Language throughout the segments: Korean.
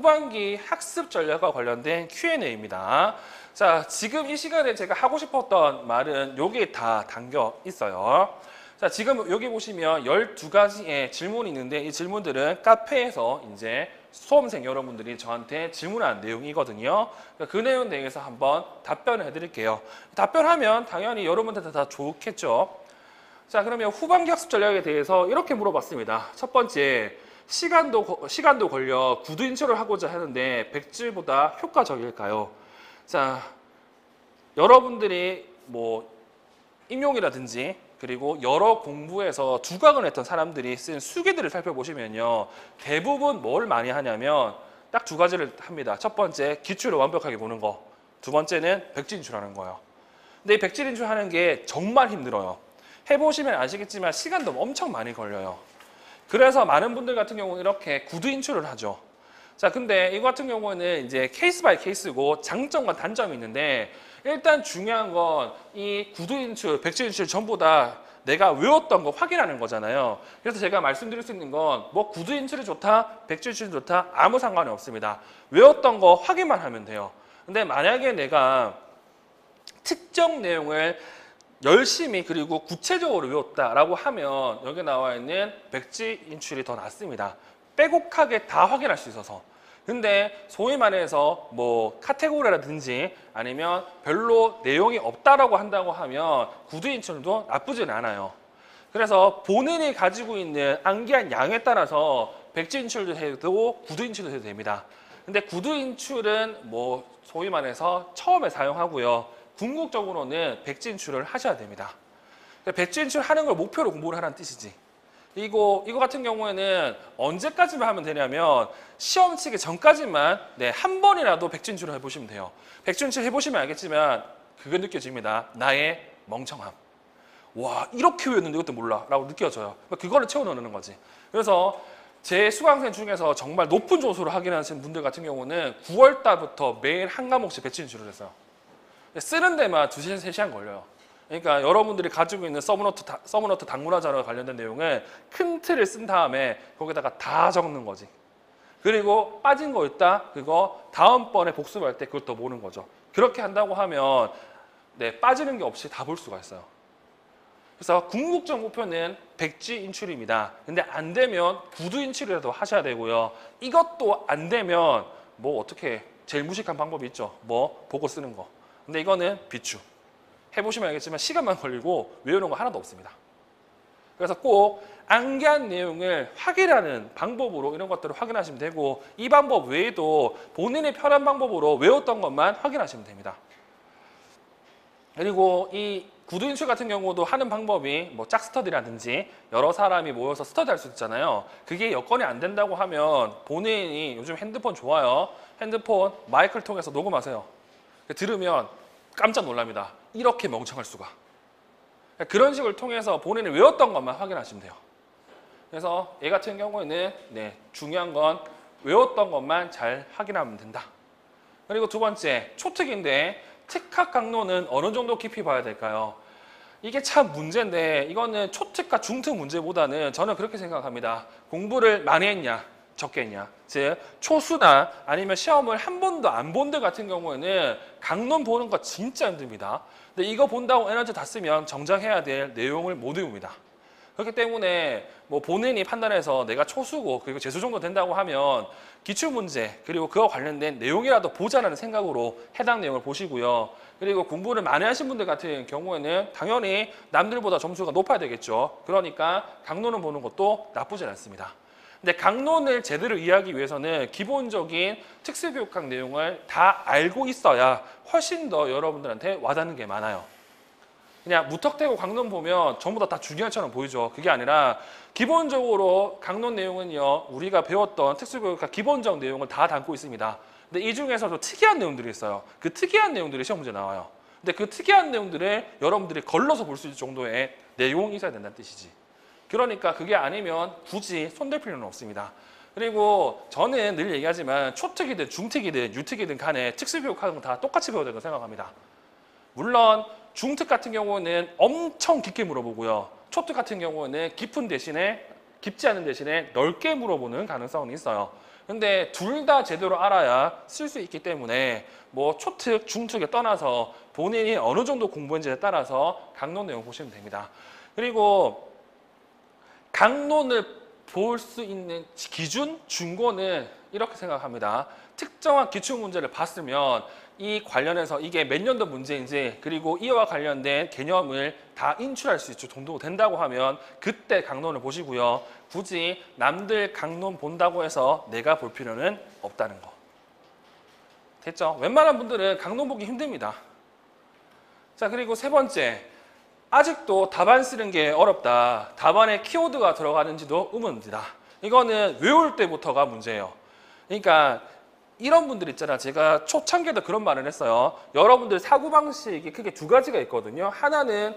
후반기 학습 전략과 관련된 Q&A입니다. 자, 지금 이 시간에 제가 하고 싶었던 말은 여기에 다 담겨 있어요. 자, 지금 여기 보시면 12가지의 질문이 있는데 이 질문들은 카페에서 이제 수험생 여러분들이 저한테 질문한 내용이거든요. 그 내용 대해서 한번 답변을 해드릴게요. 답변하면 당연히 여러분들한테 다 좋겠죠. 자, 그러면 후반기 학습 전략에 대해서 이렇게 물어봤습니다. 첫 번째, 시간도 걸려 구두 인출을 하고자 하는데 백질보다 효과적일까요? 자, 여러분들이 뭐 임용이라든지 그리고 여러 공부에서 두각을 했던 사람들이 쓴 수기들을 살펴보시면요, 대부분 뭘 많이 하냐면 딱 두 가지를 합니다. 첫 번째, 기출을 완벽하게 보는 거. 두 번째는 백지 인출하는 거예요. 근데 이 백지 인출하는 게 정말 힘들어요. 해보시면 아시겠지만 시간도 엄청 많이 걸려요. 그래서 많은 분들 같은 경우는 이렇게 구두 인출을 하죠. 자, 근데 이거 같은 경우는 이제 케이스 바이 케이스고 장점과 단점이 있는데, 일단 중요한 건 이 구두 인출, 백지 인출 전부 다 내가 외웠던 거 확인하는 거잖아요. 그래서 제가 말씀드릴 수 있는 건 뭐 구두 인출이 좋다, 백지 인출이 좋다 아무 상관이 없습니다. 외웠던 거 확인만 하면 돼요. 근데 만약에 내가 특정 내용을 열심히 그리고 구체적으로 외웠다라고 하면 여기 나와 있는 백지 인출이 더 낫습니다. 빼곡하게 다 확인할 수 있어서. 근데 소위 말해서 뭐 카테고리라든지 아니면 별로 내용이 없다라고 한다고 하면 구두 인출도 나쁘진 않아요. 그래서 본인이 가지고 있는 암기한 양에 따라서 백지 인출도 해도 구두 인출도 해도 됩니다. 근데 구두 인출은 뭐 소위 말해서 처음에 사용하고요. 궁극적으로는 백지 인출을 하셔야 됩니다. 백지 인출하는 걸 목표로 공부를 하라는 뜻이지. 이거 같은 경우에는 언제까지만 하면 되냐면 시험 치기 전까지만 한 번이라도 백지 인출을 해보시면 돼요. 백지 인출 해보시면 알겠지만 그게 느껴집니다. 나의 멍청함. 와, 이렇게 외웠는데 이것도 몰라 라고 느껴져요. 그거를 채워넣는 거지. 그래서 제 수강생 중에서 정말 높은 점수를 확인하시는 분들 같은 경우는 9월 달부터 매일 한 과목씩 백지 인출을 했어요. 쓰는 데만 2시간, 3시간 걸려요. 그러니까 여러분들이 가지고 있는 서브노트 당문화 자료와 관련된 내용을 큰 틀을 쓴 다음에 거기다가 다 적는 거지. 그리고 빠진 거 있다, 그거 다음번에 복습할 때 그걸 또 보는 거죠. 그렇게 한다고 하면 빠지는 게 없이 다 볼 수가 있어요. 그래서 궁극적 목표는 백지 인출입니다. 근데 안 되면 구두 인출이라도 하셔야 되고요. 이것도 안 되면 뭐 어떻게 제일 무식한 방법이 있죠. 뭐 보고 쓰는 거. 근데 이거는 비추. 해보시면 알겠지만 시간만 걸리고 외우는 거 하나도 없습니다. 그래서 꼭 암기한 내용을 확인하는 방법으로 이런 것들을 확인하시면 되고, 이 방법 외에도 본인의 편한 방법으로 외웠던 것만 확인하시면 됩니다. 그리고 이 구두 인출 같은 경우도 하는 방법이 뭐 짝스터디라든지 여러 사람이 모여서 스터디할 수 있잖아요. 그게 여건이 안 된다고 하면 본인이 요즘 핸드폰 좋아요. 핸드폰 마이크를 통해서 녹음하세요. 들으면 깜짝 놀랍니다. 이렇게 멍청할 수가. 그런 식을 통해서 본인이 외웠던 것만 확인하시면 돼요. 그래서 얘 같은 경우에는 중요한 건 외웠던 것만 잘 확인하면 된다. 그리고 두 번째, 초특인데 특학 강론은 어느 정도 깊이 봐야 될까요? 이게 참 문제인데, 이거는 초특과 중특 문제보다는 저는 그렇게 생각합니다. 공부를 많이 했냐, 적게 했냐. 즉 초수나 아니면 시험을 한 번도 안 본 데 같은 경우에는 강론 보는 거 진짜 힘듭니다. 근데 이거 본다고 에너지 다 쓰면 정작해야 될 내용을 못 외웁니다. 그렇기 때문에 뭐 본인이 판단해서 내가 초수고 그리고 재수 정도 된다고 하면 기출문제 그리고 그와 관련된 내용이라도 보자라는 생각으로 해당 내용을 보시고요. 그리고 공부를 많이 하신 분들 같은 경우에는 당연히 남들보다 점수가 높아야 되겠죠. 그러니까 강론을 보는 것도 나쁘지 않습니다. 근데 강론을 제대로 이해하기 위해서는 기본적인 특수교육학 내용을 다 알고 있어야 훨씬 더 여러분들한테 와닿는 게 많아요. 그냥 무턱대고 강론 보면 전부 다 중요한 것처럼 보이죠. 그게 아니라 기본적으로 강론 내용은요, 우리가 배웠던 특수교육학 기본적 내용을 다 담고 있습니다. 근데 이 중에서도 특이한 내용들이 있어요. 그 특이한 내용들이 시험 문제 나와요. 근데 그 특이한 내용들을 여러분들이 걸러서 볼 수 있을 정도의 내용이 있어야 된다는 뜻이지. 그러니까 그게 아니면 굳이 손댈 필요는 없습니다. 그리고 저는 늘 얘기하지만 초특이든 중특이든 유특이든 간에 특수교육학은 다 똑같이 배워야 된다고 생각합니다. 물론 중특 같은 경우는 엄청 깊게 물어보고요. 초특 같은 경우는 깊은 대신에 깊지 않은 대신에 넓게 물어보는 가능성은 있어요. 근데 둘 다 제대로 알아야 쓸 수 있기 때문에 뭐 초특, 중특에 떠나서 본인이 어느 정도 공부했는지에 따라서 강론 내용 보시면 됩니다. 그리고 강론을 볼 수 있는 기준, 준고는 이렇게 생각합니다. 특정한 기출문제를 봤으면 이 관련해서 이게 몇 년도 문제인지 그리고 이와 관련된 개념을 다 인출할 수 있을 정도 된다고 하면 그때 강론을 보시고요. 굳이 남들 강론 본다고 해서 내가 볼 필요는 없다는 거. 됐죠? 웬만한 분들은 강론 보기 힘듭니다. 자, 그리고 세 번째. 아직도 답안 쓰는 게 어렵다. 답안에 키워드가 들어가는지도 의문입니다. 이거는 외울 때부터가 문제예요. 그러니까 이런 분들 있잖아. 제가 초창기에도 그런 말을 했어요. 여러분들 사고방식이 크게 두 가지가 있거든요. 하나는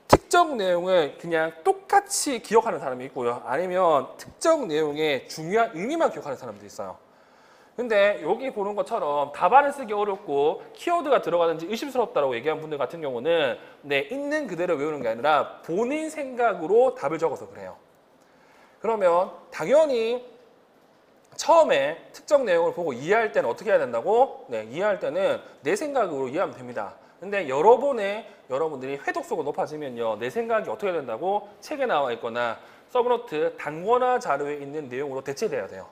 특정 내용을 그냥 똑같이 기억하는 사람이 있고요. 아니면 특정 내용의 중요한 의미만 기억하는 사람도 있어요. 근데 여기 보는 것처럼 답안을 쓰기 어렵고 키워드가 들어가는지 의심스럽다고 얘기한 분들 같은 경우는 있는 그대로 외우는 게 아니라 본인 생각으로 답을 적어서 그래요. 그러면 당연히 처음에 특정 내용을 보고 이해할 때는 어떻게 해야 된다고? 이해할 때는 내 생각으로 이해하면 됩니다. 근데 여러분들이 회독수가 높아지면요. 내 생각이 어떻게 된다고? 책에 나와 있거나 서브노트 단권화 자료에 있는 내용으로 대체돼야 돼요.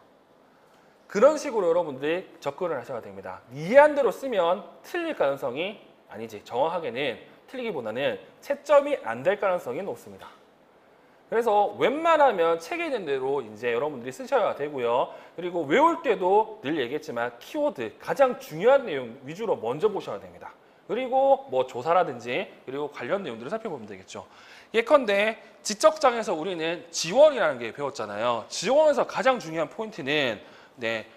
그런 식으로 여러분들이 접근을 하셔야 됩니다. 이해한 대로 쓰면 틀릴 가능성이 아니지. 정확하게는 틀리기보다는 채점이 안 될 가능성이 높습니다. 그래서 웬만하면 책에 있는 대로 이제 여러분들이 쓰셔야 되고요. 그리고 외울 때도 늘 얘기했지만 키워드, 가장 중요한 내용 위주로 먼저 보셔야 됩니다. 그리고 뭐 조사라든지 그리고 관련 내용들을 살펴보면 되겠죠. 예컨대 지적장에서 우리는 지원이라는 게 배웠잖아요. 지원에서 가장 중요한 포인트는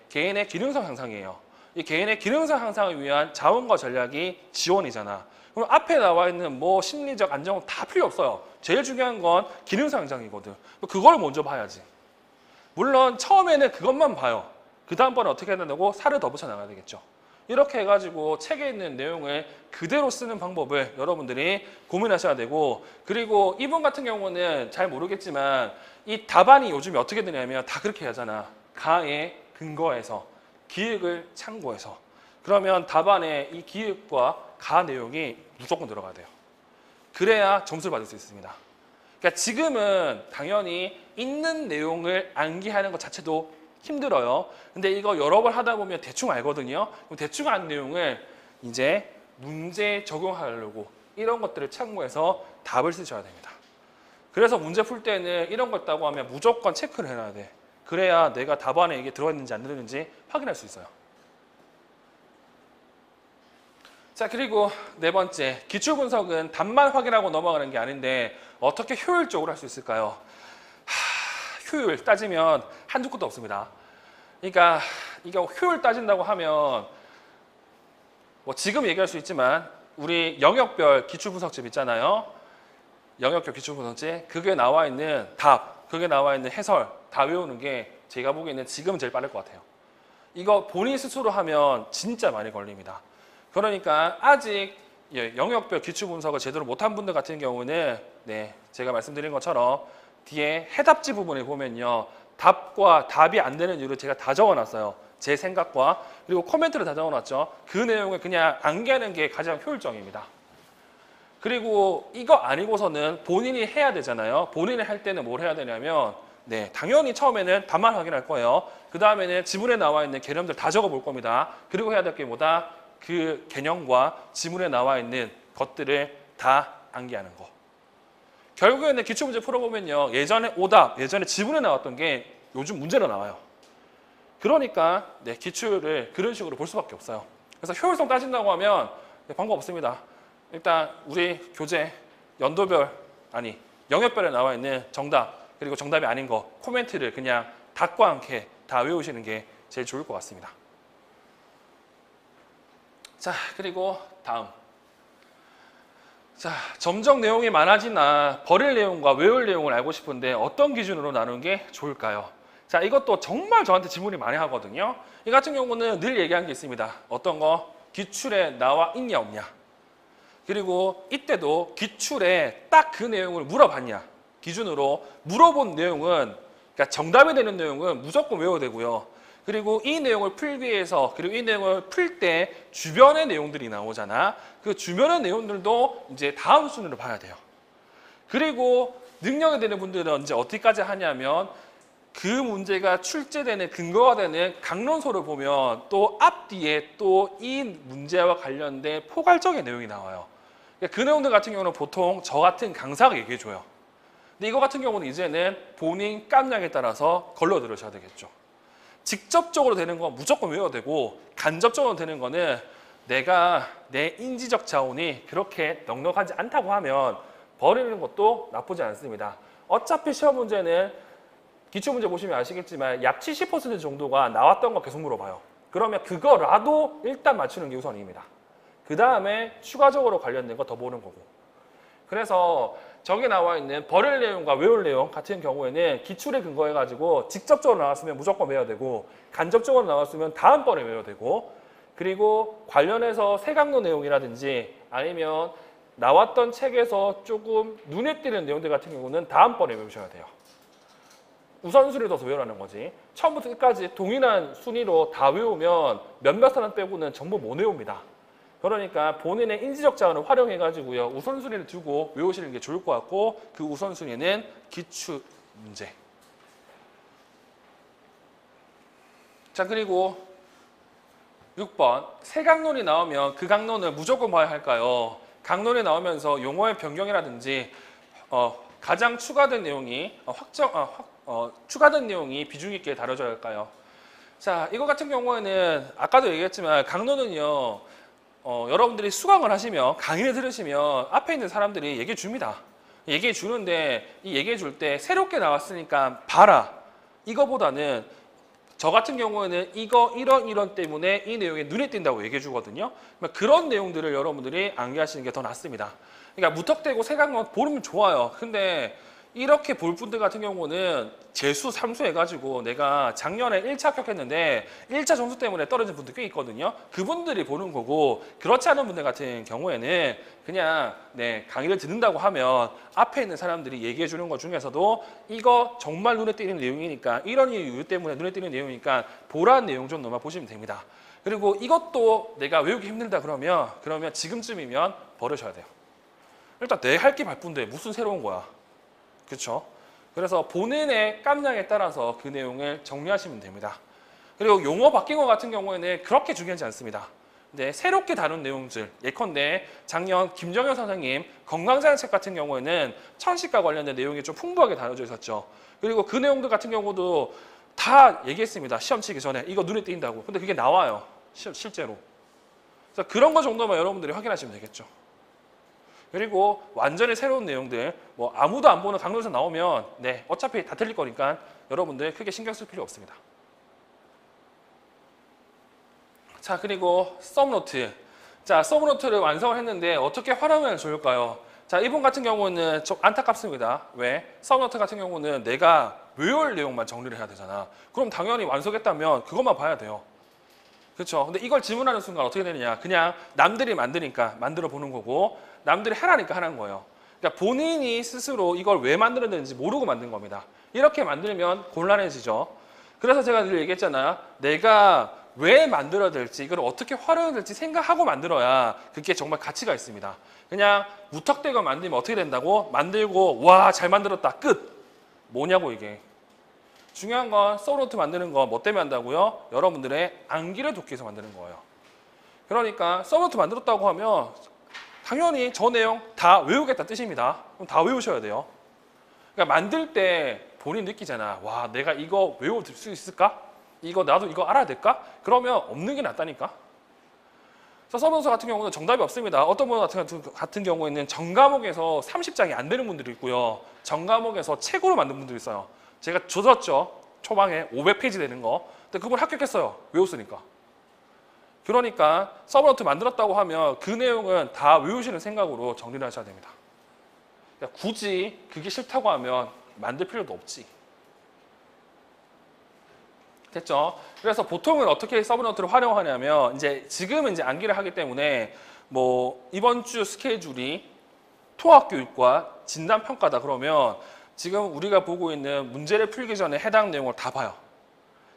개인의 기능성 향상이에요. 이 개인의 기능성 향상을 위한 자원과 전략이 지원이잖아. 그럼 앞에 나와 있는 뭐 심리적 안정은 다 필요 없어요. 제일 중요한 건 기능성 향상이거든. 그걸 먼저 봐야지. 물론 처음에는 그것만 봐요. 그 다음번에 어떻게 해야 된다고? 살을 더 붙여 나가야 되겠죠. 이렇게 해가지고 책에 있는 내용을 그대로 쓰는 방법을 여러분들이 고민하셔야 되고, 그리고 이분 같은 경우는 잘 모르겠지만 이 답안이 요즘에 어떻게 되냐면 다 그렇게 하잖아. 가에 근거해서 기획을 참고해서. 그러면 답안에 이 기획과 가 내용이 무조건 들어가야 돼요. 그래야 점수를 받을 수 있습니다. 그러니까 지금은 당연히 있는 내용을 암기하는 것 자체도 힘들어요. 근데 이거 여러 번 하다 보면 대충 알거든요. 그럼 대충 안 내용을 이제 문제 적용하려고 이런 것들을 참고해서 답을 쓰셔야 됩니다. 그래서 문제 풀 때는 이런 거 있다고 하면 무조건 체크를 해놔야 돼. 그래야 내가 답안에 이게 들어있는지 안 들어있는지 확인할 수 있어요. 자, 그리고 네 번째, 기출 분석은 답만 확인하고 넘어가는 게 아닌데 어떻게 효율적으로 할 수 있을까요? 효율 따지면 한두 끝도 없습니다. 그러니까 이게 효율 따진다고 하면 뭐 지금 얘기할 수 있지만 우리 영역별 기출 분석집 있잖아요. 영역별 기출 분석집, 그게 나와 있는 답, 그게 나와 있는 해설 다 외우는 게 제가 보기에는 지금은 제일 빠를 것 같아요. 이거 본인 스스로 하면 진짜 많이 걸립니다. 그러니까 아직 영역별 기출 분석을 제대로 못한 분들 같은 경우는 제가 말씀드린 것처럼 뒤에 해답지 부분에 보면요. 답과 답이 안 되는 이유를 제가 다 적어놨어요. 제 생각과 그리고 코멘트를 다 적어놨죠. 그 내용을 그냥 암기하는 게 가장 효율적입니다. 그리고 이거 아니고서는 본인이 해야 되잖아요. 본인이 할 때는 뭘 해야 되냐면 당연히 처음에는 답만 확인할 거예요. 그 다음에는 지문에 나와 있는 개념들 다 적어볼 겁니다. 그리고 해야 될 게 뭐다? 그 개념과 지문에 나와 있는 것들을 다 암기하는 거. 결국에는 기출문제 풀어보면요. 예전에 오답, 예전에 지문에 나왔던 게 요즘 문제로 나와요. 그러니까 기출을 그런 식으로 볼 수밖에 없어요. 그래서 효율성 따진다고 하면 방법 없습니다. 일단 우리 교재 연도별, 아니 영역별에 나와 있는 정답, 그리고 정답이 아닌 거 코멘트를 그냥 닫과 않게 다 외우시는 게 제일 좋을 것 같습니다. 자, 그리고 다음. 자, 점점 내용이 많아지나 버릴 내용과 외울 내용을 알고 싶은데 어떤 기준으로 나누는 게 좋을까요? 자, 이것도 정말 저한테 질문이 많이 하거든요. 이 같은 경우는 늘 얘기한 게 있습니다. 어떤 거? 기출에 나와 있냐 없냐. 그리고 이때도 기출에 딱 그 내용을 물어봤냐 기준으로 물어본 내용은, 그러니까 정답이 되는 내용은 무조건 외워야 되고요. 그리고 이 내용을 풀기 위해서, 그리고 이 내용을 풀 때 주변의 내용들이 나오잖아. 그 주변의 내용들도 이제 다음 순위로 봐야 돼요. 그리고 능력이 되는 분들은 이제 어디까지 하냐면 그 문제가 출제되는 근거가 되는 강론서를 보면 또 앞뒤에 또 이 문제와 관련된 포괄적인 내용이 나와요. 그 내용들 같은 경우는 보통 저 같은 강사가 얘기해 줘요. 근데 이거 같은 경우는 이제는 본인 깜냥에 따라서 걸러 들으셔야 되겠죠. 직접적으로 되는 건 무조건 외워야 되고, 간접적으로 되는 거는 내가 내 인지적 자원이 그렇게 넉넉하지 않다고 하면 버리는 것도 나쁘지 않습니다. 어차피 시험 문제는 기출문제 보시면 아시겠지만 약 70% 정도가 나왔던 거 계속 물어봐요. 그러면 그거라도 일단 맞추는 게 우선입니다. 그 다음에 추가적으로 관련된 거 더 보는 거고. 그래서 저기 나와 있는 버릴 내용과 외울 내용 같은 경우에는 기출에 근거해가지고 직접적으로 나왔으면 무조건 외워야 되고, 간접적으로 나왔으면 다음번에 외워야 되고, 그리고 관련해서 세강론 내용이라든지 아니면 나왔던 책에서 조금 눈에 띄는 내용들 같은 경우는 다음번에 외우셔야 돼요. 우선순위를 둬서 외우라는 거지. 처음부터 끝까지 동일한 순위로 다 외우면 몇몇 사람 빼고는 전부 못 외웁니다. 그러니까 본인의 인지적 자원을 활용해가지고요, 우선순위를 두고 외우시는 게 좋을 것 같고, 그 우선순위는 기출 문제. 자, 그리고 6번. 세 강론이 나오면 그 강론을 무조건 봐야 할까요? 강론이 나오면서 용어의 변경이라든지 가장 추가된 내용이 추가된 내용이 비중 있게 다뤄져야 할까요? 자, 이거 같은 경우에는 아까도 얘기했지만 강론은요, 여러분들이 수강을 하시면, 강의를 들으시면 앞에 있는 사람들이 얘기해 줍니다. 얘기해 주는데 이 얘기해 줄 때 새롭게 나왔으니까 봐라, 이거보다는 저 같은 경우에는 이거 이런 때문에 이 내용이 눈에 띈다고 얘기해 주거든요. 그런 내용들을 여러분들이 암기하시는 게 더 낫습니다. 그러니까 무턱대고 세강론 보면 좋아요. 근데 이렇게 볼 분들 같은 경우는 재수, 삼수 해가지고 내가 작년에 1차 합격했는데 1차 점수 때문에 떨어진 분들 꽤 있거든요. 그분들이 보는 거고, 그렇지 않은 분들 같은 경우에는 그냥 강의를 듣는다고 하면 앞에 있는 사람들이 얘기해 주는 것 중에서도 이거 정말 눈에 띄는 내용이니까, 이런 이유 때문에 눈에 띄는 내용이니까 보라는 내용 정도만 보시면 됩니다. 그리고 이것도 내가 외우기 힘들다 그러면 지금쯤이면 버리셔야 돼요. 일단 내 할 게 바쁜데 무슨 새로운 거야. 그렇죠? 그래서 본인의 깜냥에 따라서 그 내용을 정리하시면 됩니다. 그리고 용어 바뀐 것 같은 경우에는 그렇게 중요하지 않습니다. 근데 새롭게 다룬 내용들, 예컨대 작년 김정현 선생님 건강장책 같은 경우에는 천식과 관련된 내용이 좀 풍부하게 다뤄져 있었죠. 그리고 그 내용들 같은 경우도 다 얘기했습니다. 시험 치기 전에 이거 눈에 띈다고. 근데 그게 나와요. 실제로. 그래서 그런 거 정도만 여러분들이 확인하시면 되겠죠. 그리고 완전히 새로운 내용들, 뭐 아무도 안 보는 강론에서 나오면 어차피 다 틀릴 거니까 여러분들 크게 신경 쓸 필요 없습니다. 자, 그리고 썸노트. 자, 썸노트를 완성을 했는데 어떻게 활용하면 좋을까요? 자, 이번 같은 경우는 좀 안타깝습니다. 왜? 썸노트 같은 경우는 내가 외울 내용만 정리를 해야 되잖아. 그럼 당연히 완성했다면 그것만 봐야 돼요. 그렇죠? 근데 이걸 질문하는 순간 어떻게 되느냐? 그냥 남들이 만드니까 만들어 보는 거고, 남들이 하라니까 하는 거예요. 그러니까 본인이 스스로 이걸 왜 만들었는지 모르고 만든 겁니다. 이렇게 만들면 곤란해지죠. 그래서 제가 늘 얘기했잖아요. 내가 왜 만들어야 될지, 이걸 어떻게 활용해야 될지 생각하고 만들어야 그게 정말 가치가 있습니다. 그냥 무턱대고 만들면 어떻게 된다고? 만들고 와, 잘 만들었다. 끝. 뭐냐고 이게. 중요한 건 썸노트 만드는 거 뭐 때문에 한다고요? 여러분들의 암기를 돕기 위해서 만드는 거예요. 그러니까 썸노트 만들었다고 하면 당연히 저 내용 다 외우겠다 뜻입니다. 그럼 다 외우셔야 돼요. 그러니까 만들 때 본인 느끼잖아. 와, 내가 이거 외울 수 있을까? 나도 이거 알아야 될까? 그러면 없는 게 낫다니까. 썸노트 같은 경우는 정답이 없습니다. 어떤 분 같은 경우에는 전과목에서 30장이 안 되는 분들이 있고요. 전과목에서 책으로 만든 분들이 있어요. 제가 줬었죠. 초방에 500페이지 되는 거. 근데 그분 합격했어요. 외웠으니까. 그러니까 썸노트 만들었다고 하면 그 내용은 다 외우시는 생각으로 정리를 하셔야 됩니다. 그러니까 굳이 그게 싫다고 하면 만들 필요도 없지. 됐죠? 그래서 보통은 어떻게 썸노트를 활용하냐면 지금은 암기를 하기 때문에 뭐 이번 주 스케줄이 통합교육과 진단평가다 그러면 지금 우리가 보고 있는 문제를 풀기 전에 해당 내용을 다 봐요.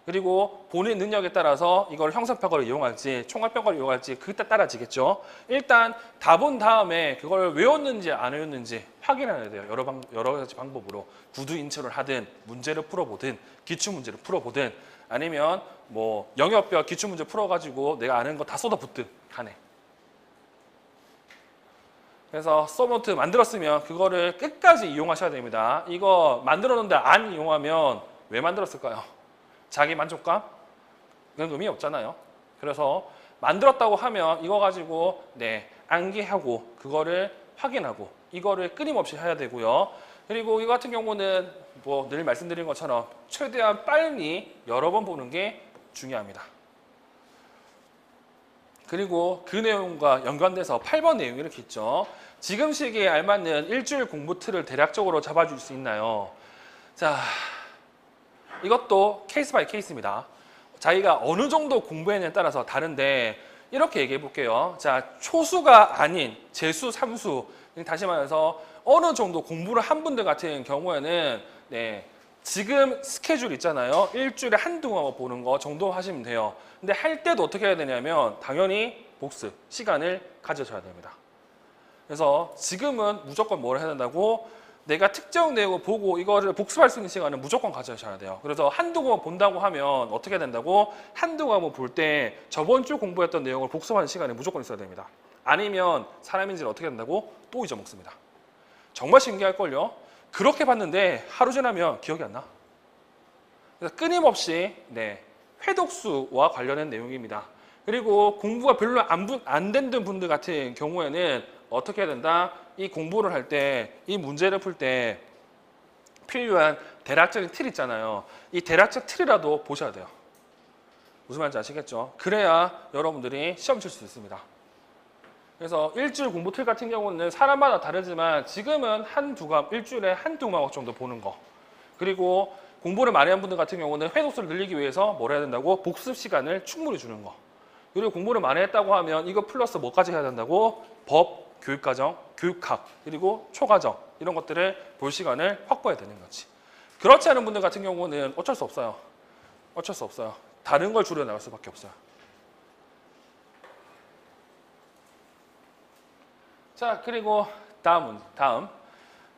그리고 본인 능력에 따라서 이걸 형사평가를 이용할지 총괄평가를 이용할지 그때 따라지겠죠. 일단 다 본 다음에 그걸 외웠는지 안 외웠는지 확인해야 돼요. 여러 가지 방법으로 구두 인출을 하든 문제를 풀어보든 기출문제를 풀어보든 아니면 뭐 영역별 기출문제 풀어가지고 내가 아는 거 다 쏟아붓든 간에. 그래서 서브노트 만들었으면 그거를 끝까지 이용하셔야 됩니다. 이거 만들었는데 안 이용하면 왜 만들었을까요? 자기 만족감? 그런 의미 없잖아요. 그래서 만들었다고 하면 이거 가지고 암기하고 그거를 확인하고 이거를 끊임없이 해야 되고요. 그리고 이거 같은 경우는 뭐 늘 말씀드린 것처럼 최대한 빨리 여러 번 보는 게 중요합니다. 그리고 그 내용과 연관돼서 8번 내용이 이렇게 있죠. 지금 시기에 알맞는 일주일 공부 틀을 대략적으로 잡아줄 수 있나요? 자, 이것도 케이스 바이 케이스입니다. 자기가 어느 정도 공부했느냐에 따라서 다른데 이렇게 얘기해 볼게요. 자, 초수가 아닌 재수, 삼수 다시 말해서 어느 정도 공부를 한 분들 같은 경우에는 지금 스케줄 있잖아요. 일주일에 한두 번 보는 거 정도 하시면 돼요. 근데 할 때도 어떻게 해야 되냐면 당연히 복습 시간을 가져줘야 됩니다. 그래서 지금은 무조건 뭘 해야 된다고 내가 특정 내용을 보고 이거를 복습할 수 있는 시간을 무조건 가져셔야 돼요. 그래서 한두 번 본다고 하면 어떻게 해야 된다고 한두 과목 볼 때 저번 주 공부했던 내용을 복습하는 시간이 무조건 있어야 됩니다. 아니면 사람인지를 어떻게 된다고 또 잊어먹습니다. 정말 신기할걸요. 그렇게 봤는데 하루 지나면 기억이 안 나. 그래서 끊임없이 회독수와 관련된 내용입니다. 그리고 공부가 별로 안 되는 분들 같은 경우에는 어떻게 해야 된다? 이 공부를 할 때, 이 문제를 풀 때 필요한 대략적인 틀 있잖아요. 이 대략적 틀이라도 보셔야 돼요. 무슨 말인지 아시겠죠? 그래야 여러분들이 시험 칠 수 있습니다. 그래서 일주일 공부 틀 같은 경우는 사람마다 다르지만 지금은 일주일에 한두 과목 정도 보는 거. 그리고 공부를 많이 한 분들 같은 경우는 회독수를 늘리기 위해서 뭘 해야 된다고? 복습 시간을 충분히 주는 거. 그리고 공부를 많이 했다고 하면 이거 플러스 뭐까지 해야 된다고? 법, 교육과정, 교육학, 그리고 초과정 이런 것들을 볼 시간을 확보해야 되는 거지. 그렇지 않은 분들 같은 경우는 어쩔 수 없어요. 어쩔 수 없어요. 다른 걸 줄여나갈 수밖에 없어요. 자, 그리고 다음.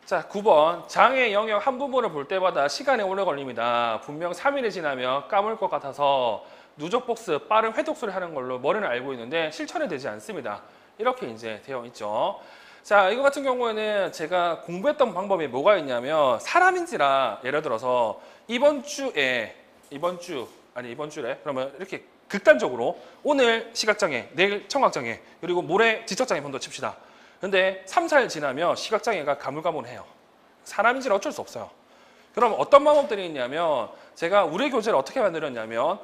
자, 9번. 장애 영역 한 부분을 볼 때마다 시간이 오래 걸립니다. 분명 3일이 지나면 까물 것 같아서 누적 복습, 빠른 회독수를 하는 걸로 머리는 알고 있는데 실천이 되지 않습니다. 이렇게 이제 되어 있죠. 자, 이거 같은 경우에는 제가 공부했던 방법이 뭐가 있냐면 사람인지라 예를 들어서 이번 주에 그러면 이렇게 극단적으로 오늘 시각장애, 내일 청각장애, 그리고 모레 지적장애 본다 칩시다. 근데 3, 4일 지나면 시각장애가 가물가물해요. 사람인지는 어쩔 수 없어요. 그럼 어떤 방법들이 있냐면 제가 우리 교재를 어떻게 만들었냐면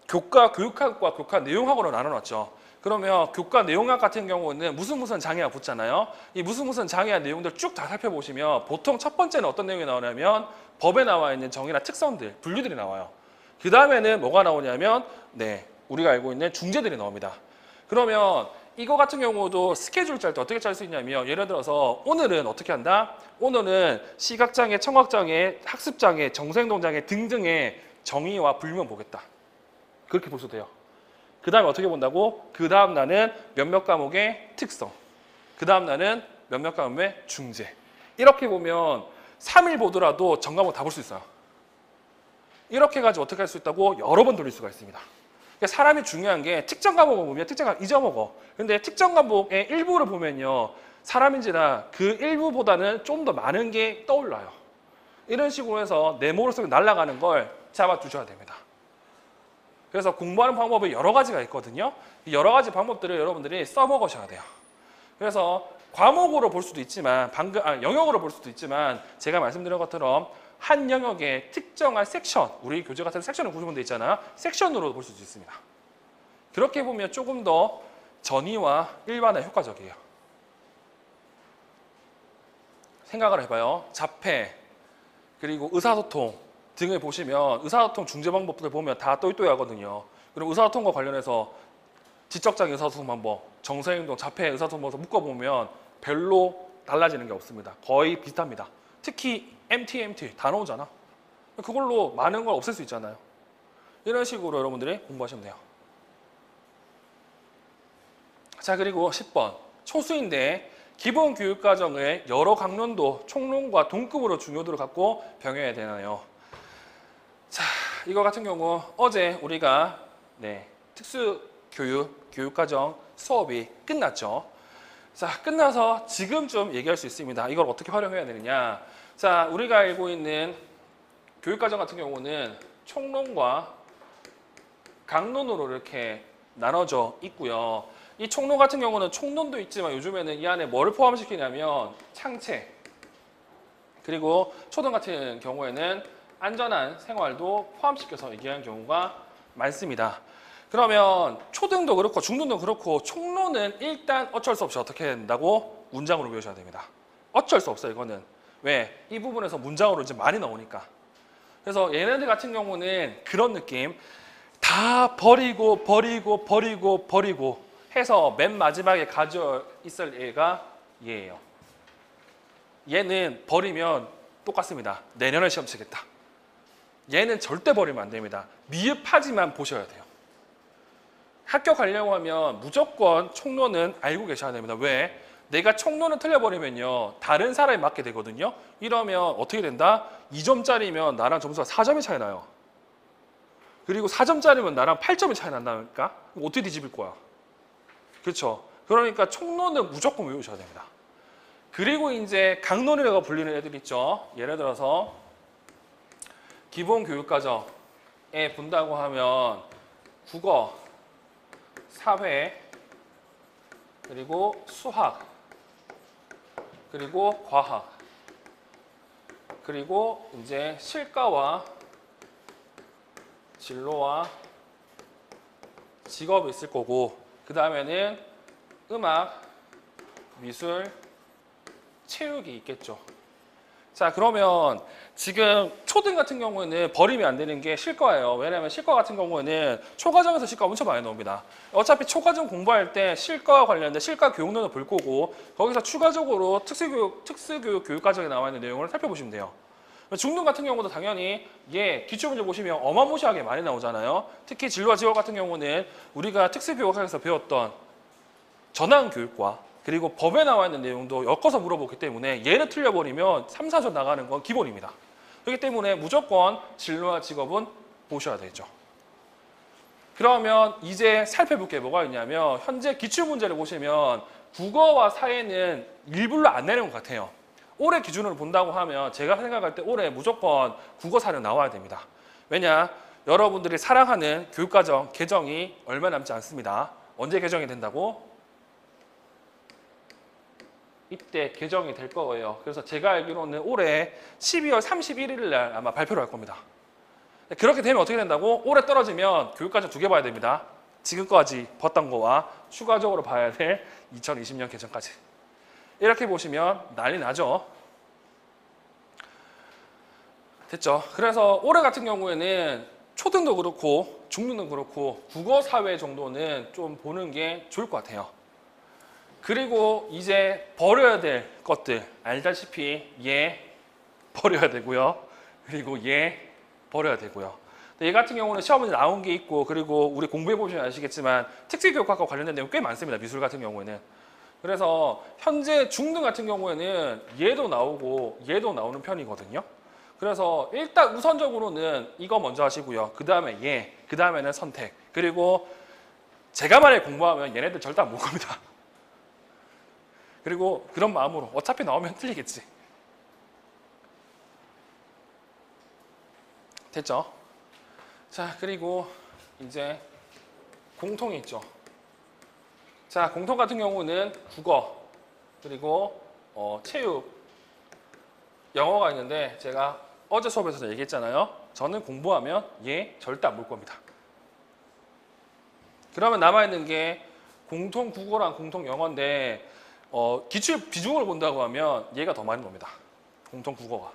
교과 교육학과 교과 내용학으로 나눠놨죠. 그러면 교과 내용학 같은 경우는 무슨 장애가 붙잖아요. 이 무슨 장애한 내용들 쭉 다 살펴보시면 보통 첫 번째는 어떤 내용이 나오냐면 법에 나와 있는 정의나 특성들, 분류들이 나와요. 그 다음에는 뭐가 나오냐면 우리가 알고 있는 중재들이 나옵니다. 그러면 이거 같은 경우도 스케줄 짤 때 어떻게 짤 수 있냐면 예를 들어서 오늘은 어떻게 한다? 오늘은 시각장애, 청각장애, 학습장애, 정서행동장애 등등의 정의와 분류만 보겠다. 그렇게 볼 수도 돼요. 그 다음에 어떻게 본다고? 그 다음 날은 몇몇 과목의 특성. 그 다음 날은 몇몇 과목의 중재. 이렇게 보면 3일 보더라도 전 과목 다 볼 수 있어요. 이렇게 해가지고 어떻게 할 수 있다고? 여러 번 돌릴 수가 있습니다. 그러니까 사람이 중요한 게 특정 과목을 보면 특정 과목 잊어먹어. 근데 특정 과목의 일부를 보면요. 사람인지라 그 일부보다는 좀 더 많은 게 떠올라요. 이런 식으로 해서 내 머릿속에 날아가는 걸 잡아주셔야 됩니다. 그래서 공부하는 방법이 여러 가지가 있거든요. 이 여러 가지 방법들을 여러분들이 써먹으셔야 돼요. 그래서 과목으로 볼 수도 있지만 영역으로 볼 수도 있지만 제가 말씀드린 것처럼 한 영역의 특정한 섹션, 우리 교재 같은 섹션을 구성되어 있잖아요. 섹션으로 볼 수도 있습니다. 그렇게 보면 조금 더 전이와 일반화 효과적이에요. 생각을 해봐요. 자폐, 그리고 의사소통 등을 보시면 의사소통 중재 방법들 보면 다 또이또이하거든요. 그리고 의사소통과 관련해서 지적장애 의사소통 방법, 정서행동, 자폐 의사소통 방법 묶어보면 별로 달라지는 게 없습니다. 거의 비슷합니다. 특히 MT 다 나오잖아. 그걸로 많은 걸 없앨 수 있잖아요. 이런 식으로 여러분들이 공부하시면 돼요. 자, 그리고 10번. 초수인데 기본 교육과정의 여러 강론도 총론과 동급으로 중요도를 갖고 병행해야 되나요? 자, 이거 같은 경우 어제 우리가 교육과정 수업이 끝났죠. 자, 끝나서 지금쯤 얘기할 수 있습니다. 이걸 어떻게 활용해야 되느냐. 자, 우리가 알고 있는 교육과정 같은 경우는 총론과 강론으로 이렇게 나눠져 있고요. 이 총론 같은 경우는 총론도 있지만 요즘에는 이 안에 뭐를 포함시키냐면 창체, 그리고 초등 같은 경우에는 안전한 생활도 포함시켜서 얘기하는 경우가 많습니다. 그러면 초등도 그렇고 중등도 그렇고 총론은 일단 어쩔 수 없이 어떻게 해야 된다고 문장으로 외우셔야 됩니다. 어쩔 수 없어요, 이거는. 왜? 이 부분에서 문장으로 이제 많이 나오니까. 그래서 얘네들 같은 경우는 그런 느낌. 다 버리고 해서 맨 마지막에 가져 있을 얘가 얘예요. 얘는 버리면 똑같습니다. 내년에 시험 치겠다. 얘는 절대 버리면 안 됩니다. 미흡하지만 보셔야 돼요. 학교 가려고 하면 무조건 총론은 알고 계셔야 됩니다. 왜? 내가 총론을 틀려버리면요, 다른 사람이 맞게 되거든요. 이러면 어떻게 된다? 2점짜리면 나랑 점수가 4점이 차이 나요. 그리고 4점짜리면 나랑 8점이 차이 난다니까? 어떻게 뒤집을 거야? 그렇죠? 그러니까 총론은 무조건 외우셔야 됩니다. 그리고 이제 강론이라고 불리는 애들 있죠. 예를 들어서 기본 교육과정에 본다고 하면 국어, 사회, 그리고 수학, 그리고 과학, 그리고 이제 실과와 진로와 직업이 있을 거고, 그 다음에는 음악, 미술, 체육이 있겠죠. 자, 그러면 지금 초등 같은 경우에는 버리면 안 되는 게 실과예요. 왜냐하면 실과 같은 경우에는 초과정에서 실과 엄청 많이 나옵니다. 어차피 초과정 공부할 때 실과와 관련된 실과 교육론을 볼 거고, 거기서 추가적으로 특수교육 교육과정에 나와 있는 내용을 살펴보시면 돼요. 중등 같은 경우도 당연히 기출문제 보시면 어마무시하게 많이 나오잖아요. 특히 진로와 직업 같은 경우는 우리가 특수교육학에서 배웠던 전환교육과 그리고 법에 나와 있는 내용도 엮어서 물어보기 때문에 얘를 틀려버리면 3, 4점 나가는 건 기본입니다. 그렇기 때문에 무조건 진로와 직업은 보셔야 되죠. 그러면 이제 살펴볼 게 뭐가 있냐면, 현재 기출문제를 보시면 국어와 사회는 일부러 안 내는 것 같아요. 올해 기준으로 본다고 하면 제가 생각할 때 올해 무조건 국어 사는 나와야 됩니다. 왜냐? 여러분들이 사랑하는 교육과정 개정이 얼마 남지 않습니다. 언제 개정이 된다고? 이때 개정이 될 거예요. 그래서 제가 알기로는 올해 12월 31일 날 아마 발표를 할 겁니다. 그렇게 되면 어떻게 된다고? 올해 떨어지면 교육과정 2개 봐야 됩니다. 지금까지 봤던 거와 추가적으로 봐야 될 2020년 개정까지. 이렇게 보시면 난리 나죠. 됐죠? 그래서 올해 같은 경우에는 초등도 그렇고 중등도 그렇고 국어, 사회 정도는 좀 보는 게 좋을 것 같아요. 그리고 이제 버려야 될 것들 알다시피 얘 버려야 되고요. 그리고 얘 버려야 되고요. 얘 같은 경우는 시험에 나온 게 있고, 그리고 우리 공부해 보시면 아시겠지만 특수교육학과 관련된 내용 꽤 많습니다. 미술 같은 경우에는. 그래서 현재 중등 같은 경우에는 얘도 나오고 얘도 나오는 편이거든요. 그래서 일단 우선적으로는 이거 먼저 하시고요. 그 다음에 얘, 그 다음에는 선택. 그리고 제가 만약에 공부하면 얘네들 절대 안 볼 겁니다. 그리고 그런 마음으로 어차피 나오면 틀리겠지. 됐죠? 자, 그리고 이제 공통이 있죠. 자, 공통 같은 경우는 국어, 그리고 체육, 영어가 있는데 제가 어제 수업에서도 얘기했잖아요. 저는 공부하면 얘 절대 안 볼 겁니다. 그러면 남아있는 게 공통 국어랑 공통 영어인데 기출 비중을 본다고 하면 얘가 더 많이 놉니다. 공통 국어가.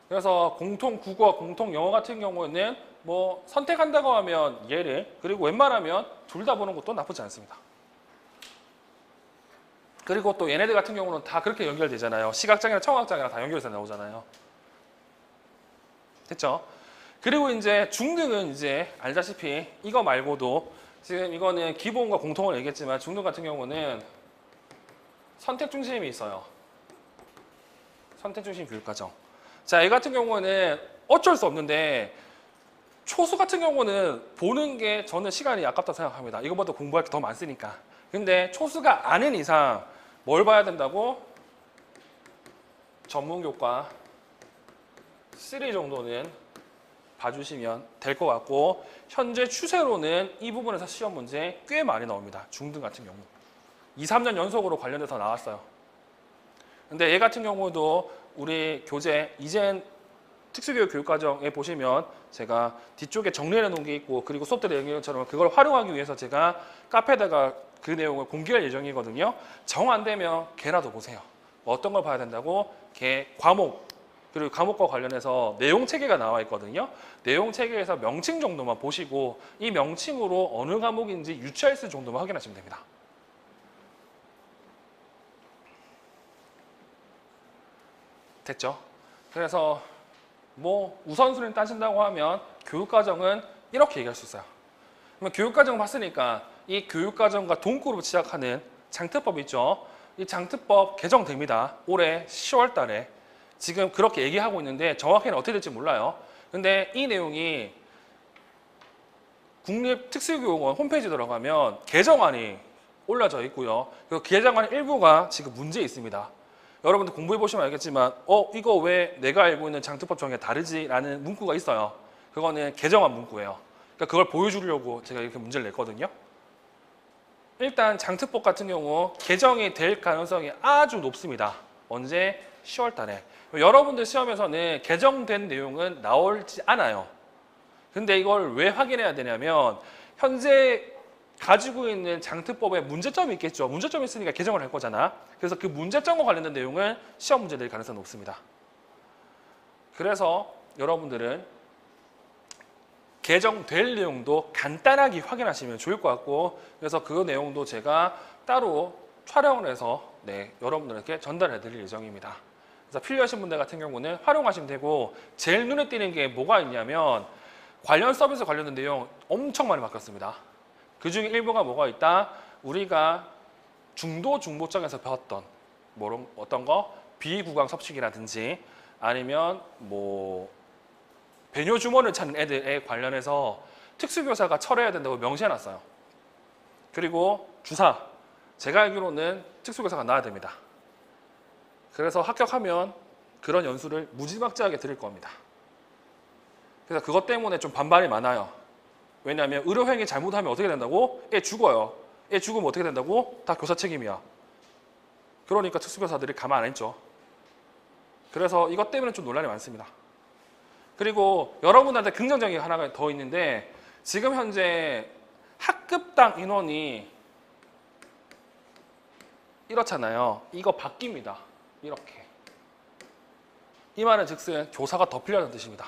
그래서 공통 국어, 공통 영어 같은 경우에는 뭐 선택한다고 하면 얘를, 그리고 웬만하면 둘 다 보는 것도 나쁘지 않습니다. 그리고 또 얘네들 같은 경우는 다 그렇게 연결되잖아요. 시각장애랑 청각장애랑 다 연결해서 나오잖아요. 됐죠? 그리고 이제 중등은 이제 알다시피 이거 말고도 지금 이거는 기본과 공통을 얘기했지만 중등 같은 경우는 선택 중심이 있어요. 선택 중심 교육과정. 자, 이 같은 경우는 어쩔 수 없는데 초수 같은 경우는 보는 게 저는 시간이 아깝다고 생각합니다. 이거보다 공부할 게 더 많으니까. 근데 초수가 아닌 이상 뭘 봐야 된다고? 전문교과 3 정도는 봐주시면 될 것 같고, 현재 추세로는 이 부분에서 시험 문제 꽤 많이 나옵니다. 중등 같은 경우 2, 3년 연속으로 관련돼서 나왔어요. 근데 얘 같은 경우도 우리 교재 이젠 특수교육 교육과정에 보시면 제가 뒤쪽에 정리해 놓은 게 있고, 그리고 수업 때 얘기한 것처럼 그걸 활용하기 위해서 제가 카페에다가 그 내용을 공개할 예정이거든요. 정 안 되면 걔라도 보세요. 어떤 걸 봐야 된다고? 걔 과목, 그리고 과목과 관련해서 내용 체계가 나와 있거든요. 내용 체계에서 명칭 정도만 보시고 이 명칭으로 어느 과목인지 유추할 정도만 확인하시면 됩니다. 됐죠? 그래서 뭐 우선순위를 따진다고 하면 교육과정은 이렇게 얘기할 수 있어요. 그러면 교육과정 봤으니까 이 교육과정과 동급으로 시작하는 장특법 있죠? 이 장특법 개정됩니다. 올해 10월 달에. 지금 그렇게 얘기하고 있는데 정확히는 어떻게 될지 몰라요. 근데 이 내용이 국립특수교육원 홈페이지 들어가면 개정안이 올라져 있고요. 그 개정안 일부가 지금 문제 있습니다. 여러분들 공부해 보시면 알겠지만 이거 왜 내가 알고 있는 장특법 정의가 다르지? 라는 문구가 있어요. 그거는 개정안 문구예요. 그러니까 그걸 보여주려고 제가 이렇게 문제를 냈거든요. 일단 장특법 같은 경우 개정이 될 가능성이 아주 높습니다. 언제? 10월 달에. 여러분들 시험에서는 개정된 내용은 나올지 않아요. 근데 이걸 왜 확인해야 되냐면 현재 가지고 있는 장특법에 문제점이 있겠죠. 문제점이 있으니까 개정을 할 거잖아. 그래서 그 문제점과 관련된 내용은 시험 문제 낼 가능성이 높습니다. 그래서 여러분들은 개정될 내용도 간단하게 확인하시면 좋을 것 같고, 그래서 그 내용도 제가 따로 촬영을 해서 여러분들에게 전달해 드릴 예정입니다. 그래서 필요하신 분들 같은 경우는 활용하시면 되고, 제일 눈에 띄는 게 뭐가 있냐면 관련 서비스 관련된 내용 엄청 많이 바뀌었습니다. 그 중에 일부가 뭐가 있다? 우리가 중도 중보장에서 배웠던 어떤 거? 비구강 섭식이라든지 아니면 뭐 배뇨 주머니를 찾는 애들에 관련해서 특수교사가 철회해야 된다고 명시해놨어요. 그리고 주사, 제가 알기로는 특수교사가 나와야 됩니다. 그래서 합격하면 그런 연수를 무지막지하게 드릴 겁니다. 그래서 그것 때문에 좀 반발이 많아요. 왜냐하면 의료행위 잘못하면 어떻게 된다고? 애 죽어요. 애 죽으면 어떻게 된다고? 다 교사 책임이야. 그러니까 특수교사들이 가만 안 있죠. 그래서 이것 때문에 좀 논란이 많습니다. 그리고 여러분한테 긍정적인 게 하나가 더 있는데, 지금 현재 학급당 인원이 이렇잖아요. 이거 바뀝니다. 이렇게. 이 말은 즉슨 교사가 더 필요하다는 뜻입니다.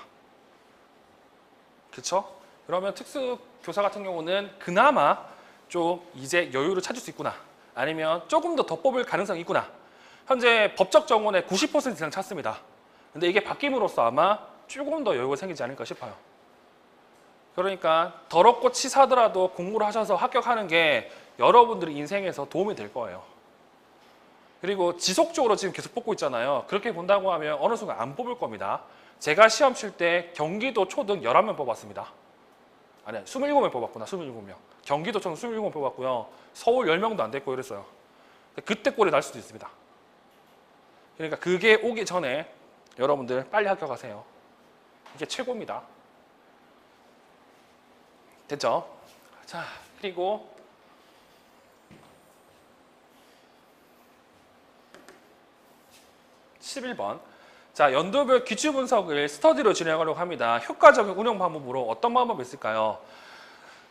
그렇죠? 그러면 특수교사 같은 경우는 그나마 좀 이제 여유를 찾을 수 있구나, 아니면 조금 더 뽑을 가능성이 있구나. 현재 법적 정원의 90% 이상 찼습니다. 근데 이게 바뀜으로써 아마 조금 더 여유가 생기지 않을까 싶어요. 그러니까 더럽고 치사하더라도 공부를 하셔서 합격하는 게 여러분들의 인생에서 도움이 될 거예요. 그리고 지속적으로 지금 계속 뽑고 있잖아요. 그렇게 본다고 하면 어느 순간 안 뽑을 겁니다. 제가 시험 칠 때 경기도 초등 11명 뽑았습니다. 아니, 27명 뽑았구나. 27명. 경기도 초등 27명 뽑았고요. 서울 10명도 안 됐고 이랬어요. 그때 꼴이 날 수도 있습니다. 그러니까 그게 오기 전에 여러분들 빨리 합격하세요. 이게 최고입니다. 됐죠? 자, 그리고 (11번) 자, 연도별 기출 분석을 스터디로 진행하려고 합니다. 효과적인 운영 방법으로 어떤 방법이 있을까요?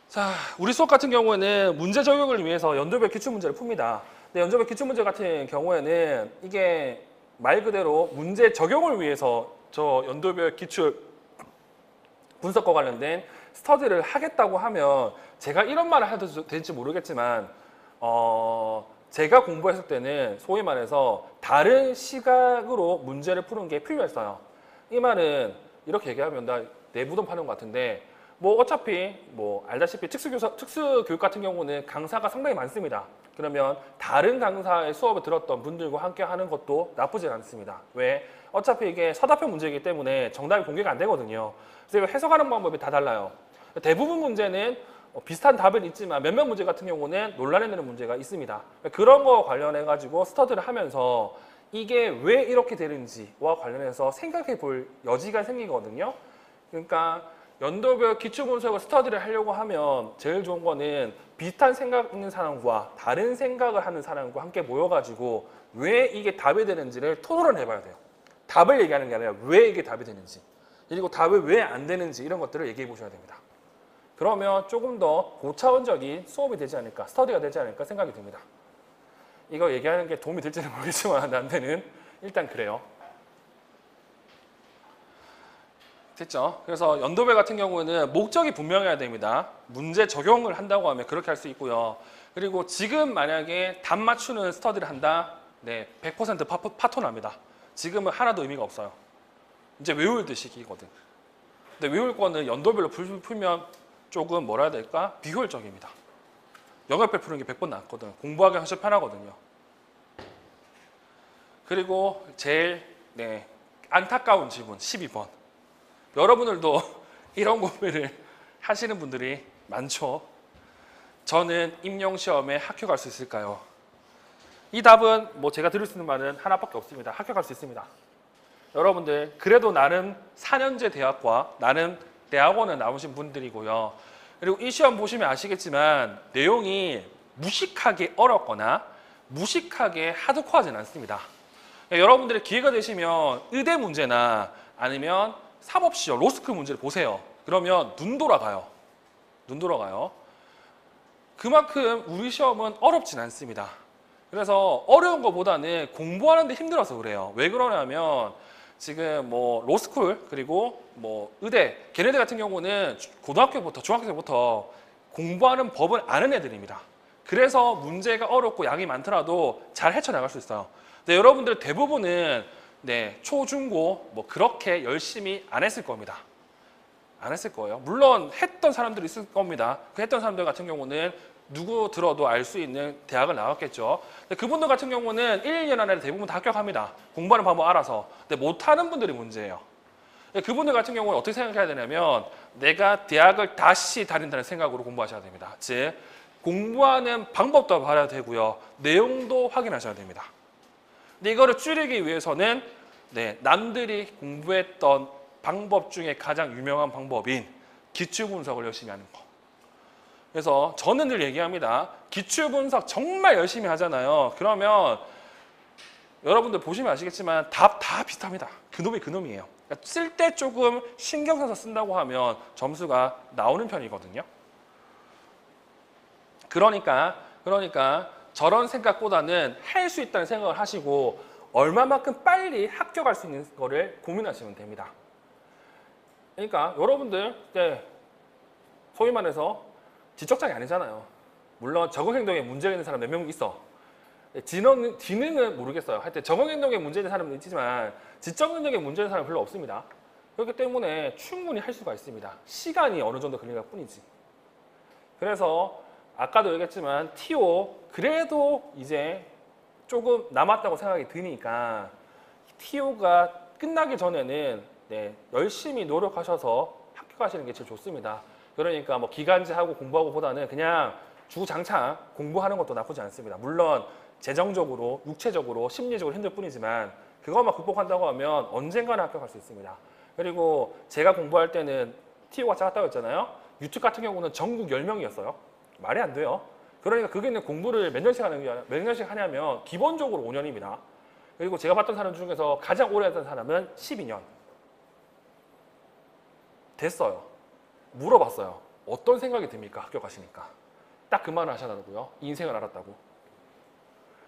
자, 우리 수업 같은 경우에는 문제 적용을 위해서 연도별 기출 문제를 풉니다. 근데 연도별 기출 문제 같은 경우에는 이게 말 그대로 문제 적용을 위해서 저 연도별 기출 분석과 관련된 스터디를 하겠다고 하면, 제가 이런 말을 해도 될지 모르겠지만 제가 공부했을 때는 소위 말해서 다른 시각으로 문제를 푸는 게 필요했어요. 이 말은 이렇게 얘기하면 나 내부돈 파는 것 같은데 뭐 어차피 뭐 알다시피 특수교육 같은 경우는 강사가 상당히 많습니다. 그러면 다른 강사의 수업을 들었던 분들과 함께 하는 것도 나쁘진 않습니다. 왜? 어차피 이게 서답형 문제이기 때문에 정답이 공개가 안 되거든요. 그래서 해석하는 방법이 다 달라요. 대부분 문제는 비슷한 답은 있지만 몇몇 문제 같은 경우는 논란해내는 문제가 있습니다. 그런 거 관련해 가지고 스터디를 하면서 이게 왜 이렇게 되는지와 관련해서 생각해 볼 여지가 생기거든요. 그러니까 연도별 기출분석을 스터디를 하려고 하면 제일 좋은 거는 비슷한 생각 있는 사람과 다른 생각을 하는 사람과 함께 모여가지고 왜 이게 답이 되는지를 토론을 해봐야 돼요. 답을 얘기하는 게 아니라 왜 이게 답이 되는지, 그리고 답이 왜 안 되는지 이런 것들을 얘기해 보셔야 됩니다. 그러면 조금 더 고차원적인 수업이 되지 않을까, 스터디가 되지 않을까 생각이 듭니다. 이거 얘기하는 게 도움이 될지는 모르겠지만 나한테는 일단 그래요. 됐죠? 그래서 연도별 같은 경우는 목적이 분명해야 됩니다. 문제 적용을 한다고 하면 그렇게 할 수 있고요. 그리고 지금 만약에 답 맞추는 스터디를 한다? 네, 100% 파토납니다. 지금은 하나도 의미가 없어요. 이제 외울 듯이거든. 근데 외울 거는 연도별로 풀면 조금 뭐라 해야 될까? 비효율적입니다. 영역별 푸는 게 100번 낫거든. 공부하기 훨씬 편하거든요. 그리고 제일 안타까운 질문 12번. 여러분들도 이런 고민을 하시는 분들이 많죠. 저는 임용시험에 합격할 수 있을까요? 이 답은 뭐 제가 드릴 수 있는 말은 하나밖에 없습니다. 합격할 수 있습니다. 여러분들 그래도 나름 4년제 대학과 나름 대학원을 나오신 분들이고요. 그리고 이 시험 보시면 아시겠지만 내용이 무식하게 어렵거나 무식하게 하드코어하진 않습니다. 여러분들의 기회가 되시면 의대 문제나 아니면 사법시험, 로스쿨 문제를 보세요. 그러면 눈 돌아가요. 눈 돌아가요. 그만큼 우리 시험은 어렵진 않습니다. 그래서 어려운 것보다는 공부하는데 힘들어서 그래요. 왜 그러냐면 지금 뭐 로스쿨 그리고 뭐 의대, 걔네들 같은 경우는 고등학교부터 중학교 때부터 공부하는 법을 아는 애들입니다. 그래서 문제가 어렵고 양이 많더라도 잘 헤쳐나갈 수 있어요. 근데 여러분들 대부분은 초, 중, 고 뭐 그렇게 열심히 안 했을 겁니다. 안 했을 거예요. 물론 했던 사람들이 있을 겁니다. 그 했던 사람들 같은 경우는 누구 들어도 알 수 있는 대학을 나왔겠죠. 근데 그분들 같은 경우는 1, 2년 안에 대부분 다 합격합니다. 공부하는 방법 알아서. 근데 못하는 분들이 문제예요. 그분들 같은 경우는 어떻게 생각해야 되냐면 내가 대학을 다시 다닌다는 생각으로 공부하셔야 됩니다. 즉 공부하는 방법도 알아야 되고요. 내용도 확인하셔야 됩니다. 근데 이거를 줄이기 위해서는 남들이 공부했던 방법 중에 가장 유명한 방법인 기출분석을 열심히 하는 거. 그래서 저는 늘 얘기합니다. 기출분석 정말 열심히 하잖아요. 그러면 여러분들 보시면 아시겠지만 답 다 비슷합니다. 그놈이 그놈이에요. 그러니까 쓸 때 조금 신경 써서 쓴다고 하면 점수가 나오는 편이거든요. 그러니까 저런 생각보다는 할 수 있다는 생각을 하시고 얼마만큼 빨리 합격할 수 있는 거를 고민하시면 됩니다. 그러니까 여러분들 소위 말해서 지적장이 아니잖아요. 물론 적응행동에 문제가 있는 사람 몇 명 있어. 지능은 모르겠어요. 하여튼 적응행동에 문제 있는 사람은 있지만 지적능력에 문제 있는 사람은 별로 없습니다. 그렇기 때문에 충분히 할 수가 있습니다. 시간이 어느 정도 걸릴 뿐이지. 그래서 아까도 얘기했지만 TO 그래도 이제 조금 남았다고 생각이 드니까 TO가 끝나기 전에는 열심히 노력하셔서 합격하시는 게 제일 좋습니다. 그러니까 뭐 기간제하고 공부하고 보다는 그냥 주구장창 공부하는 것도 나쁘지 않습니다. 물론 재정적으로, 육체적으로, 심리적으로 힘들 뿐이지만 그것만 극복한다고 하면 언젠가는 합격할 수 있습니다. 그리고 제가 공부할 때는 TO가 작았다고 했잖아요. 유튜브 같은 경우는 전국 10명이었어요. 말이 안 돼요. 그러니까 그게 공부를 몇 년씩 하냐면 기본적으로 5년입니다. 그리고 제가 봤던 사람 중에서 가장 오래 했던 사람은 12년. 됐어요. 물어봤어요. 어떤 생각이 듭니까? 합격하시니까. 딱 그 말을 하시더라고요. 인생을 알았다고.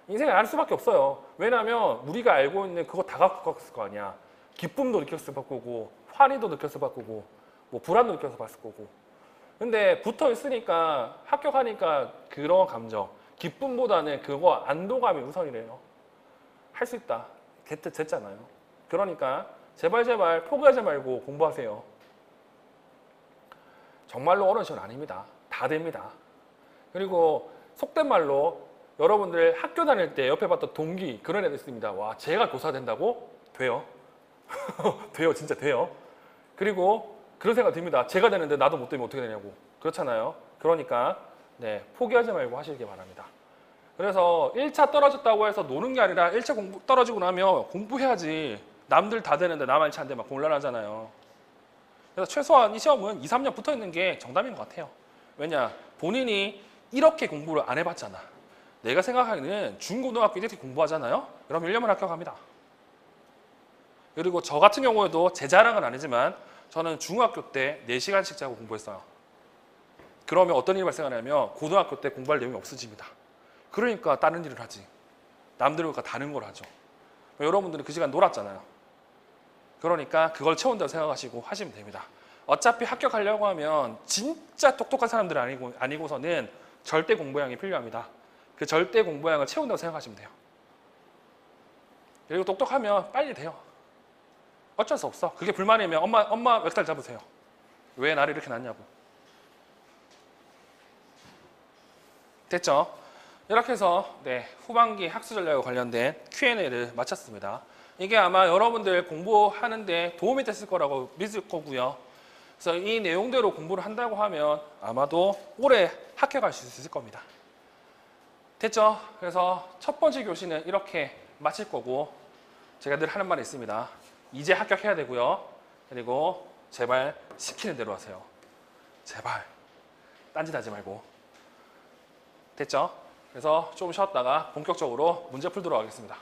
인생을 알 수밖에 없어요. 왜냐하면 우리가 알고 있는 그거 다 겪었을 거 아니야. 기쁨도 느꼈을 거고, 환희도 느꼈을 거고, 뭐 불안도 느꼈을 거고. 근데 붙어 있으니까 합격하니까 그런 감정, 기쁨보다는 그거 안도감이 우선이래요. 할 수 있다. 됐잖아요. 그러니까 제발 포기하지 말고 공부하세요. 정말로 어려운 시간 아닙니다. 다 됩니다. 그리고 속된 말로 여러분들 학교 다닐 때 옆에 봤던 동기 그런 애들 있습니다. 와, 제가 교사 된다고? 돼요. 돼요. 진짜 돼요. 그리고 그런 생각 듭니다. 제가 되는데 나도 못 되면 어떻게 되냐고. 그렇잖아요. 그러니까 네, 포기하지 말고 하시길 바랍니다. 그래서 1차 떨어졌다고 해서 노는 게 아니라 1차 공부 떨어지고 나면 공부해야지. 남들 다 되는데 나만 1차 안 되면 곤란하잖아요. 그래서 최소한 이 시험은 2, 3년 붙어 있는 게 정답인 것 같아요. 왜냐? 본인이 이렇게 공부를 안 해봤잖아. 내가 생각하기에는 중고등학교 이렇게 공부하잖아요. 그럼 1년만 합격합니다. 그리고 저 같은 경우에도 제 자랑은 아니지만 저는 중학교 때 4시간씩 자고 공부했어요. 그러면 어떤 일이 발생하냐면 고등학교 때 공부할 내용이 없어집니다. 그러니까 다른 일을 하지. 남들과 다른 걸 하죠. 여러분들은 그 시간 놀았잖아요. 그러니까 그걸 채운다고 생각하시고 하시면 됩니다. 어차피 합격하려고 하면 진짜 똑똑한 사람들 아니고서는 절대 공부량이 필요합니다. 그 절대 공부량을 채운다고 생각하시면 돼요. 그리고 똑똑하면 빨리 돼요. 어쩔 수 없어. 그게 불만이면 엄마 몇 달 잡으세요. 왜 나를 이렇게 낳냐고. 됐죠? 이렇게 해서 네, 후반기 학수 전략과 관련된 Q&A를 마쳤습니다. 이게 아마 여러분들 공부하는데 도움이 됐을 거라고 믿을 거고요. 그래서 이 내용대로 공부를 한다고 하면 아마도 올해 합격할 수 있을 겁니다. 됐죠? 그래서 첫 번째 교시는 이렇게 마칠 거고 제가 늘 하는 말이 있습니다. 이제 합격해야 되고요. 그리고 제발 시키는 대로 하세요. 제발 딴짓하지 말고. 됐죠? 그래서 좀 쉬었다가 본격적으로 문제 풀도록 하겠습니다.